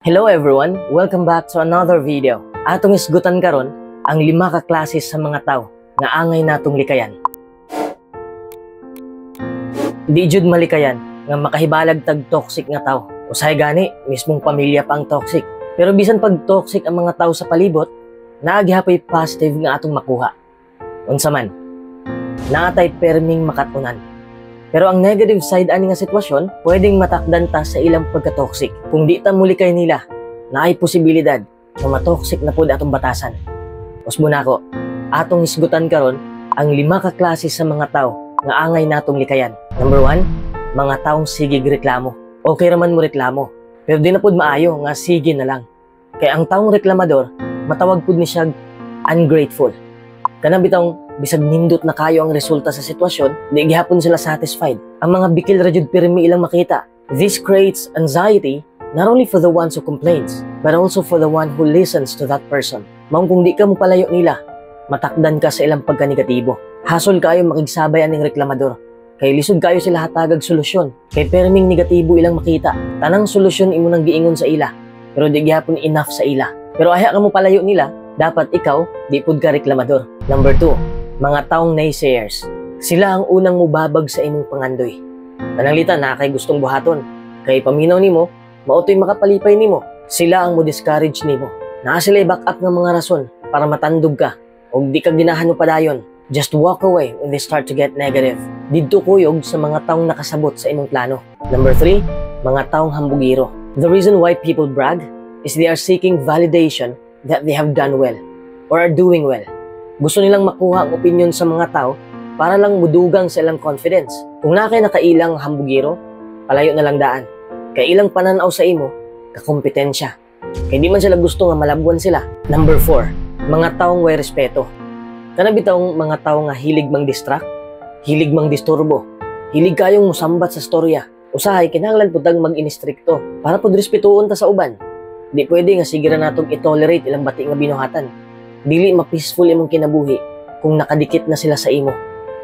Hello everyone! Welcome back to another video. Atong isgutan karon ang 5 ka klase sa mga tao nga angay natong likayan. Di jud malikayan nga makahibalag tag toxic nga tao. Usahay gani, mismong pamilya pa ang toxic. Pero bisan pag toxic ang mga tao sa palibot, naagihapoy positive nga atong makuha. Unsa man, naatay perming makatunan. Pero ang negative side ani nga sitwasyon, pwedeng matakdan ta sa ilang pagka-toxic. Kung di ta muli kay nila, naay posibilidad na matoxic na pud atong batasan. Usbon nako, atong hisgutan karon ang 5 ka klase sa mga tao nga angay natong likayan. Number 1, mga taong sige reklamo. Okay raman mo reklamo, pero di na pud maayo nga sige na lang. Kaya ang taong reklamador, matawag pud ni siya ungrateful. Kanang bitong bisag nindot na kayo ang resulta sa sitwasyon, di gihapon sila satisfied. Ang mga bikil ra jud pirmi ilang makita. This creates anxiety not only for the ones who complains, but also for the one who listens to that person. Maong kung di ka mo palayo nila, matakdan ka sa ilang pagka-negatibo. Hasol kayo makigsabay aning reklamador. Kay lisod kayo sila hatagag solusyon. Kay perming negatibo ilang makita. Tanang solusyon imo nang giingon sa ila, pero di gihapon enough sa ila. Pero ahya ka mo palayo nila, dapat ikaw di pud ka reklamador. Number 2, mga taong naysayers. Sila ang unang mubabag sa imong pangandoy. Pananglitan na kay gustong buhaton. Kay paminaw nimo, mautoy makapalipay nimo. Sila ang mo-discourage nimo. Naa sila back-up ng mga rason para matandog ka o di ka ginahan mo padayon. Just walk away when they start to get negative. Didto kuyog sa mga taong nakasabot sa imong plano. Number 3, mga taong hambugiro. The reason why people brag is they are seeking validation that they have done well or are doing well. Gusto nilang makuha ang opinion sa mga tao para lang mudugang sa ilang confidence. Kung nakay nakailang hambugiro, palayo na lang daan. Kay ilang pananaw sa imo, kakompetensya. Kay di man sila gusto nga malabwan sila. Number 4, mga taong way respeto. Kanabitong mga tao nga hilig mang distract, hilig mang disturbo, hilig kayong musambat sa storya. Usahay, kinahanglan po tag mag-inistrikto para po respetuon ta sa uban. Di pwede nga sigira natong i-tolerate ilang bati nga binuhatan. Dili ma-peaceful imong kinabuhi kung nakadikit na sila sa imo.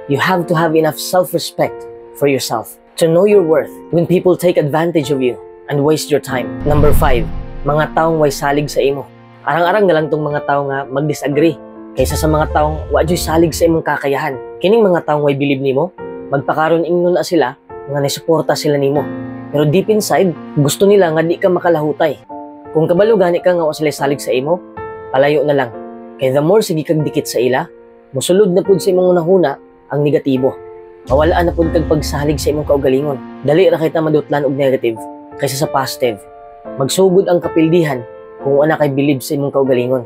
You have to have enough self-respect for yourself to know your worth when people take advantage of you and waste your time. Number 5, mga taong way salig sa imo. Arang-arang na lang tong mga tao nga mag-disagree kaysa sa mga taong wadyoy salig sa imong kakayahan. Kining mga taong way believe nimo, magpakaron ingnon na sila nga nisuporta sila nimo. Pero deep inside, gusto nila nga di ka makalahutay. Kung kabalo gani ka nga wa sila salig sa imo, palayo na lang. Kaya the more sige kag dikit sa ila, musulod na pud sa imong unahuna ang negatibo. Mawalaan na pud kag pagsalig sa imong kaugalingon. Dali ra kita madutlan og negative kaysa sa positive. Magsugod ang kapildihan kung ana kay believe sa imong kaugalingon.